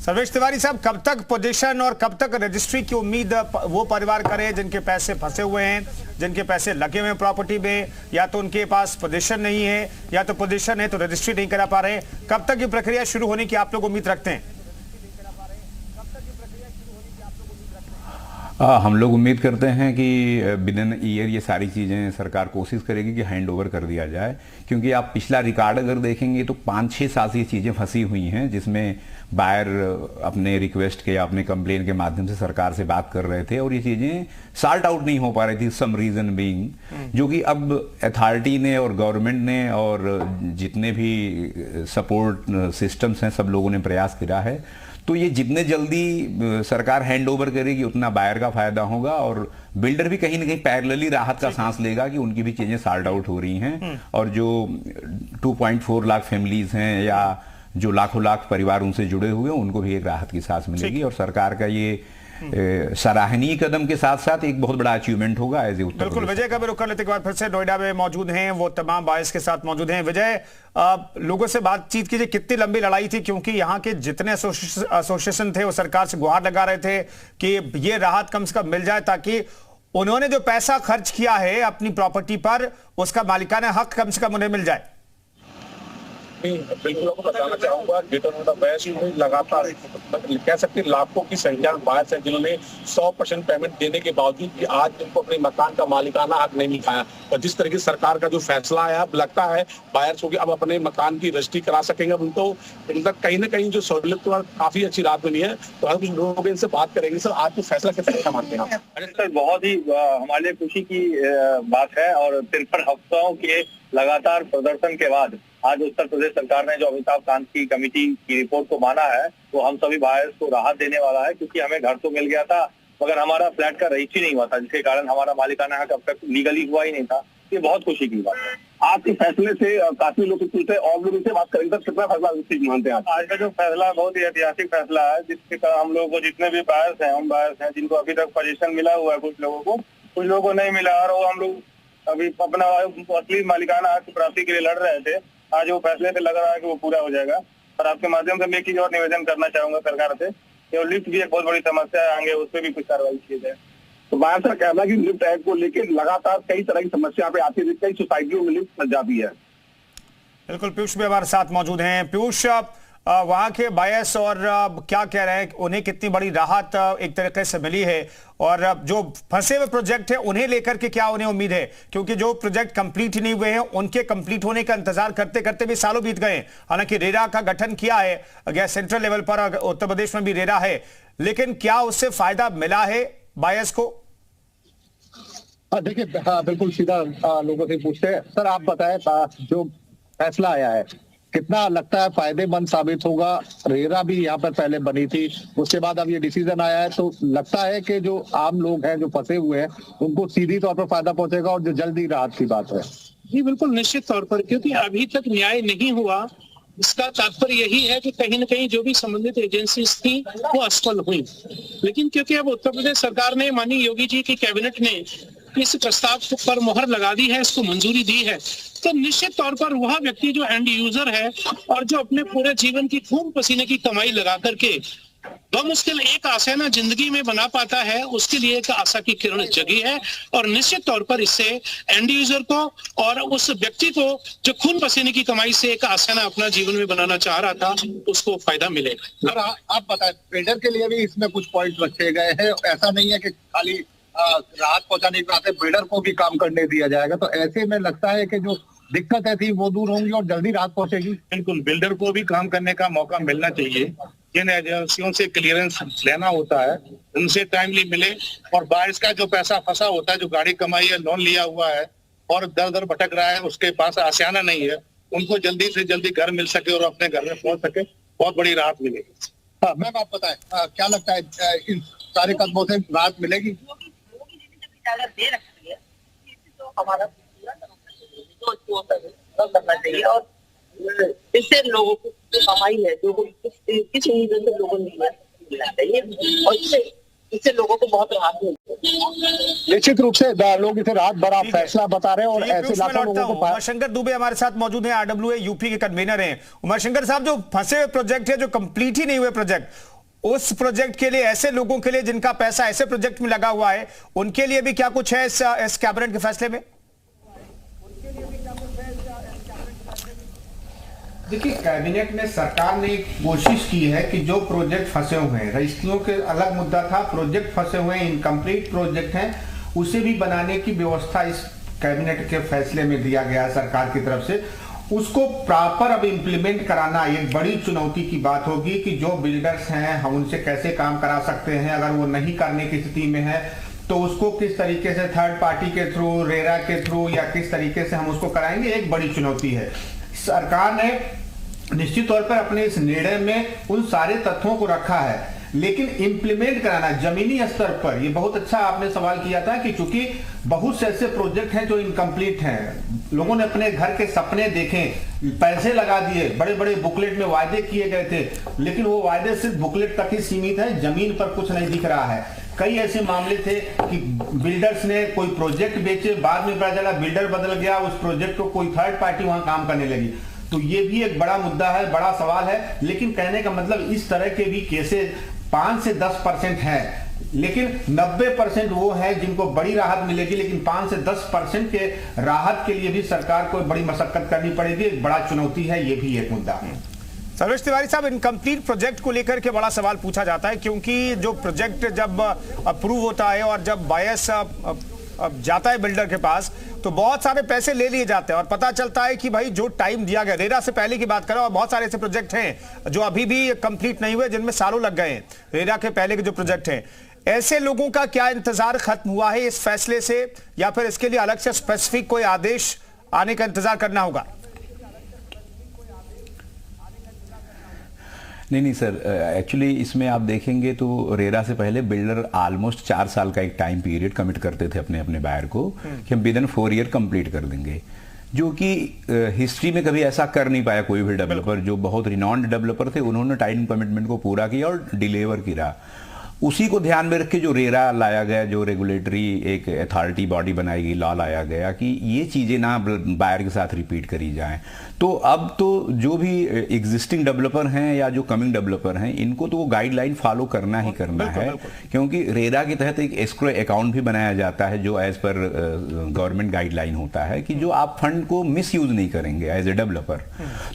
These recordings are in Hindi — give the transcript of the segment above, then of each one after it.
सर्वेश तिवारी साहब, कब तक पोजीशन और कब तक रजिस्ट्री की उम्मीद वो परिवार करे जिनके पैसे फंसे हुए हैं, जिनके पैसे लगे हुए हैं प्रॉपर्टी में, या तो उनके पास पोजीशन नहीं है या तो पोजीशन है तो रजिस्ट्री नहीं करा पा रहे। कब तक ये प्रक्रिया शुरू होने की आप लोग उम्मीद रखते हैं? हम लोग उम्मीद करते हैं कि विद इन ईयर ये सारी चीज़ें सरकार कोशिश करेगी कि हैंड ओवर कर दिया जाए, क्योंकि आप पिछला रिकॉर्ड अगर देखेंगे तो 5-6 साल से ये चीज़ें फंसी हुई हैं, जिसमें बायर अपने रिक्वेस्ट के, अपने कंप्लेन के माध्यम से सरकार से बात कर रहे थे और ये चीज़ें सॉर्ट आउट नहीं हो पा रही थी, सम रीज़न बीइंग, जो कि अब अथॉरिटी ने और गवर्नमेंट ने और जितने भी सपोर्ट सिस्टम्स हैं सब लोगों ने प्रयास किया है। तो ये जितने जल्दी सरकार हैंड ओवर करेगी उतना बायर का फायदा होगा और बिल्डर भी कहीं ना कहीं पैरेलली राहत का सांस लेगा कि उनकी भी चीजें सॉर्ट आउट हो रही हैं और जो 2.4 लाख फैमिलीज हैं या जो लाखों लाख परिवार उनसे जुड़े हुए हैं उनको भी एक राहत की सांस मिलेगी और सरकार का ये सराहनीय कदम के साथ साथ एक बहुत बड़ा अचीवमेंट होगा एज ए उत्तर प्रदेश। बिल्कुल, विजय का भी रुख कर लेते के बाद फिर से नोएडा में मौजूद हैं, वो तमाम बायर्स के साथ मौजूद हैं। विजय, लोगों से बातचीत कीजिए, कितनी लंबी लड़ाई थी, क्योंकि यहाँ के जितने एसोसिएशन थे वो सरकार से गुहार लगा रहे थे कि ये राहत कम से कम मिल जाए ताकि उन्होंने जो पैसा खर्च किया है अपनी प्रॉपर्टी पर उसका मालिकाना हक कम से कम उन्हें मिल जाए। बिल्कुल आपको बताना चाहूंगा, ग्रेटर नोएडा वेस्ट में लगातार कह सकते लाखों की संख्या में बायर्स हैं जिन्होंने 100% पेमेंट देने के बावजूद भी आज उनको अपने मकान का मालिकाना हक नहीं मिल पाया। और जिस तरीके से सरकार का जो फैसला आया, अब लगता है बायर्स को कि अब अपने मकान की रजिस्ट्री करा सकेंगे। अब उनको कहीं ना कहीं जो सहूलियत काफी अच्छी राहत मिली है। तो हम कुछ लोगों इनसे बात करेंगे। सर, आज तो फैसला कैसे मानते हैं? अरे सर, बहुत ही हमारे लिए खुशी की बात है और 53 हफ्तों के लगातार प्रदर्शन के बाद आज उत्तर प्रदेश सरकार ने जो अमिताभ कांत की कमेटी की रिपोर्ट को माना है वो हम सभी बायर्स को राहत देने वाला है, क्योंकि हमें घर तो मिल गया था मगर हमारा फ्लैट का रजिस्ट्री नहीं हुआ था, जिसके कारण हमारा मालिकाना हक अब तक लीगली हुआ ही नहीं था। ये बहुत खुशी की बात है। आपके फैसले से काफी लोग खुश है और लोग इनसे बात करेंगे। सर, कितना फैसला मानते हैं आज का जो फैसला बहुत ही ऐतिहासिक फैसला है, जिसके कारण हम लोगों को जितने भी बायर्स हैं, हम बायर्स हैं जिनको अभी तक पोजीशन मिला हुआ है, कुछ लोगों को नहीं मिला और वो हम लोग अभी अपना असली मालिकाना हक की प्राप्ति के लिए लड़ रहे थे। आज वो फैसले से लग रहा है कि वो पूरा हो जाएगा। और आपके माध्यम से मैं एक चीज और निवेदन करना चाहूंगा सरकार से, कि लिफ्ट भी एक बहुत बड़ी समस्या है, आगे उस पर भी कुछ कार्रवाई की जाए। तो बायर सर कहना कि लिफ्ट एक्ट को लेकर लगातार कई तरह की समस्या पे आती है, कई सोसाइटियों में लिफ्ट फंस जाती है। बिल्कुल, पीयूष भी हमारे साथ मौजूद हैं। पीयूष, वहां के बायर्स और क्या कह रहे हैं, उन्हें कितनी बड़ी राहत एक तरीके से मिली है और जो फंसे हुए प्रोजेक्ट है उन्हें लेकर के क्या उन्हें उम्मीद है, क्योंकि जो प्रोजेक्ट कंप्लीट नहीं हुए हैं उनके कंप्लीट होने का इंतजार करते करते भी सालों बीत गए। हालांकि रेरा का गठन किया है सेंट्रल लेवल पर, उत्तर प्रदेश में भी रेरा है, लेकिन क्या उससे फायदा मिला है बायर्स को? देखिए, बिल्कुल सीधा लोगों से पूछते हैं। सर, आप बताएं, जो फैसला आया है कितना लगता है फायदेमंद साबित होगा? रेरा भी यहाँ पर पहले बनी थी, उसके बाद अब ये डिसीजन आया है, तो लगता है कि जो आम लोग हैं जो फंसे हुए हैं उनको सीधी तौर पर फायदा पहुंचेगा और जो जल्दी राहत की बात है? जी बिल्कुल, निश्चित तौर पर, क्योंकि अभी तक न्याय नहीं हुआ। इसका तात्पर्य यही है कि कहीं न कहीं जो भी संबंधित एजेंसीज थी वो असफल हुई। लेकिन क्योंकि अब उत्तर प्रदेश सरकार ने, माननीय योगी जी की कैबिनेट ने इस प्रस्ताव पर मुहर लगा दी है, इसको मंजूरी दी है, तो निश्चित तौर पर वह व्यक्ति जो एंड यूजर है और जो अपने पूरे जीवन की खून पसीने की कमाई लगा करके बमुश्किल एक आसाना जिंदगी में बना पाता है, उसके लिए एक आशा की किरण जगी है। और निश्चित तौर पर इससे एंड यूजर को और उस व्यक्ति को जो खून पसीने की कमाई से एक आसाना अपना जीवन में बनाना चाह रहा था, उसको फायदा मिलेगा। और आप बताएं, ट्रेडर के लिए भी इसमें कुछ पॉइंट रखे गए हैं, ऐसा नहीं है कि खाली राहत पहुंचाने के बाद बिल्डर को भी काम करने दिया जाएगा, तो ऐसे में लगता है कि जो दिक्कतें थी वो दूर होंगी और जल्दी राहत पहुंचेगी। बिल्कुल, बिल्डर को भी काम करने का मौका मिलना चाहिए। जिन एजेंसियों से क्लियरेंस लेना होता है उनसे टाइमली मिले और बायर्स का जो पैसा फंसा होता है, जो गाड़ी कमाई है, लोन लिया हुआ है और दर दर भटक रहा है, उसके पास आसाना नहीं है, उनको जल्दी से जल्दी घर मिल सके और अपने घर में पहुंच सके, बहुत बड़ी राहत मिलेगी। मैम, आप बताएं, क्या लगता है इन सारे कदमों से राहत मिलेगी? दे रखी है तो हमारा करना चाहिए और इससे लोगों को जो कमाई है, जो किस उम्मीद से लोगों ने मिलना चाहिए और इससे लोगों को बहुत राहत मिलती है। निश्चित रूप से लोग इसे राहत भरा फैसला बता रहे हैं और ऐसे लाखों लोगों को। उमाशंकर दुबे हमारे साथ मौजूद हैं, आरडब्ल्यूए यूपी के कन्वीनर हैं। उमाशंकर साहब, जो फंसे हुए प्रोजेक्ट है, जो कंप्लीट ही नहीं हुए प्रोजेक्ट, उस प्रोजेक्ट के लिए, ऐसे लोगों के लिए जिनका पैसा ऐसे प्रोजेक्ट में लगा हुआ है, उनके लिए भी क्या कुछ है इस कैबिनेट के फैसले में? देखिए, कैबिनेट में सरकार ने कोशिश की है कि जो प्रोजेक्ट फंसे हुए हैं, रजिस्ट्रियों के अलग मुद्दा था, प्रोजेक्ट फंसे हुए हैं, इनकम्प्लीट प्रोजेक्ट हैं, उसे भी बनाने की व्यवस्था इस कैबिनेट के फैसले में दिया गया है सरकार की तरफ से। उसको प्रॉपर अब इम्प्लीमेंट कराना एक बड़ी चुनौती की बात होगी कि जो बिल्डर्स हैं हम उनसे कैसे काम करा सकते हैं। अगर वो नहीं करने की स्थिति में है तो उसको किस तरीके से थर्ड पार्टी के थ्रू, रेरा के थ्रू या किस तरीके से हम उसको कराएंगे, एक बड़ी चुनौती है। सरकार ने निश्चित तौर पर अपने इस निर्णय में उन सारे तथ्यों को रखा है, लेकिन इंप्लीमेंट कराना जमीनी स्तर पर, ये बहुत अच्छा आपने सवाल किया था कि चूंकि बहुत से ऐसे प्रोजेक्ट हैं जो इनकम्प्लीट हैं, लोगों ने अपने घर के सपने देखे, पैसे लगा दिए, बड़े बड़े बुकलेट में वायदे किए गए थे, लेकिन वो वायदे सिर्फ बुकलेट तक ही सीमित है, जमीन पर कुछ नहीं दिख रहा है। कई ऐसे मामले थे कि बिल्डर्स ने कोई प्रोजेक्ट बेचे, बाद में पता चला बिल्डर बदल गया, उस प्रोजेक्ट को कोई थर्ड पार्टी वहां काम करने लगी। तो ये भी एक बड़ा मुद्दा है, बड़ा सवाल है। लेकिन कहने का मतलब इस तरह के भी केसेस 5 से 10% है, लेकिन 90% वो है जिनको बड़ी राहत मिलेगी, लेकिन 5 से 10% के राहत के लिए भी सरकार को बड़ी मशक्कत करनी पड़ेगी। एक बड़ा चुनौती है, ये भी एक मुद्दा है। सर्वेश तिवारी साहब, इनकम्प्लीट प्रोजेक्ट को लेकर के बड़ा सवाल पूछा जाता है, क्योंकि जो प्रोजेक्ट जब अप्रूव होता है और जब बायस जाता है बिल्डर के पास तो बहुत सारे पैसे ले लिए जाते हैं और पता चलता है कि भाई जो टाइम दिया गया, रेरा से पहले की बात करें, और बहुत सारे ऐसे प्रोजेक्ट हैं जो अभी भी कंप्लीट नहीं हुए, जिनमें सालों लग गए हैं, रेरा के पहले के जो प्रोजेक्ट हैं। ऐसे लोगों का क्या इंतजार खत्म हुआ है इस फैसले से, या फिर इसके लिए अलग से स्पेसिफिक कोई आदेश आने का इंतजार करना होगा? नहीं सर, एक्चुअली इसमें आप देखेंगे तो रेरा से पहले बिल्डर ऑलमोस्ट 4 साल का एक टाइम पीरियड कमिट करते थे अपने अपने बायर को कि हम विदिन 4 ईयर कंप्लीट कर देंगे, जो कि हिस्ट्री में कभी ऐसा कर नहीं पाया कोई भी डेवलपर। जो बहुत रिनॉन्ड डेवलपर थे उन्होंने टाइम कमिटमेंट को पूरा किया और डिलीवर किया। उसी को ध्यान में रख के जो रेरा लाया गया, जो रेगुलेटरी एक अथॉरिटी बॉडी बनाई गई, लॉ लाया गया कि ये चीज़ें ना बायर के साथ रिपीट करी जाएं। तो अब तो जो भी एग्जिस्टिंग डेवलपर हैं या जो कमिंग डेवलपर हैं, इनको तो वो गाइडलाइन फॉलो करना ही करना है, क्योंकि रेरा के तहत एक एस्क्रो अकाउंट भी बनाया जाता है जो एज पर गवर्नमेंट गाइडलाइन होता है कि जो आप फंड को मिस यूज नहीं करेंगे एज ए डेवलपर।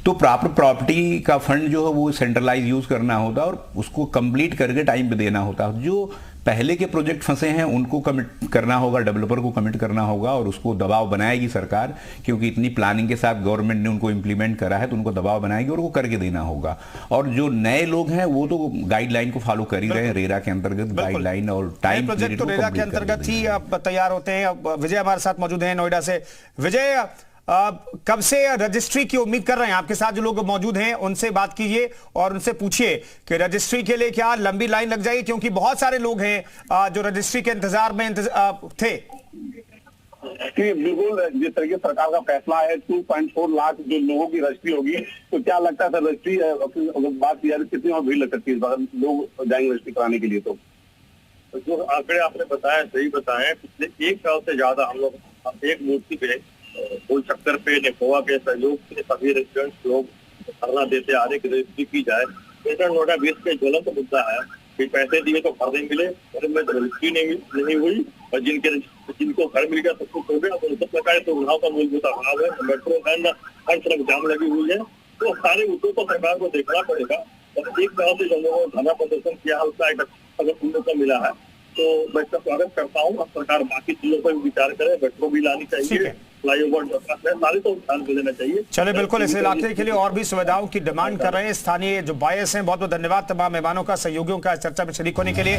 तो प्रॉपर प्रॉपर्टी का फंड जो है वो सेंट्रलाइज यूज करना होता है और उसको कंप्लीट करके टाइम पे देना होता है। जो पहले के प्रोजेक्ट फंसे हैं उनको कमिट करना होगा, डेवलपर को कमिट करना होगा, और उसको दबाव बनाएगी सरकार, क्योंकि इतनी प्लानिंग के साथ गवर्नमेंट ने उनको इंप्लीमेंट करा है, तो उनको दबाव बनाएगी और वो करके देना होगा। और जो नए लोग हैं वो तो गाइडलाइन को फॉलो कर ही रहे हैं, रेरा के अंतर्गत गाइडलाइन और टाइम प्रोजेक्ट तो रेरा के अंतर्गत ही तैयार होते हैं। विजय हमारे साथ मौजूद हैं नोएडा से। विजय, कब से रजिस्ट्री की उम्मीद कर रहे हैं? आपके साथ जो लोग मौजूद हैं उनसे बात कीजिए और उनसे पूछिए कि रजिस्ट्री के लिए क्या लंबी लाइन लग जाएगी, क्योंकि बहुत सारे लोग हैं जो रजिस्ट्री के इंतजार में थे। बिल्कुल, जिस तरीके सरकार का फैसला है 2.4 लाख जो लोगों की रजिस्ट्री होगी, तो क्या लगता है सर रजिस्ट्री बात की कितनी और भीड़ लग सकती है लोग जाएंगे रजिस्ट्री कराने के लिए? तो जो आंकड़े आपने बताया सही बताए। पिछले 1 साल से ज्यादा हम लोग एक मूर्ति पे फूल चक्कर पे नेपोवा के सहयोग से सभी रेजिडेंट्स लोग धरना देते आ रहे कि रजिस्ट्री की जाए। ग्रेटर नोएडा बेस पे ज्वलंत मुद्दा है कि पैसे दिए तो घर नहीं मिले, घर में रजिस्ट्री नहीं हुई, और जिनको घर मिल गया सब कुछ हो गया। तो सब प्रकार के उठाव का मूलभूत अभाव है, मेट्रो एंड हर तरफ जाम लगी हुई है। तो सारे मुद्दों को सरकार को देखना पड़ेगा। और 1 साल से जो लोगों ने धरना प्रदर्शन किया है उसका एक अगर सुनने को मिला है, तो मैं इसका स्वागत करता हूँ। अब सरकार बाकी चीजों पर विचार करे, मेट्रो भी लानी चाहिए, फ्लाईओवर सारे तो ध्यान देना चाहिए। चले, बिल्कुल, इस इलाके के लिए और भी सुविधाओं की डिमांड कर रहे हैं स्थानीय जो बायर्स हैं। बहुत बहुत धन्यवाद तमाम मेहमानों का, सहयोगियों का चर्चा में शरीक होने के लिए।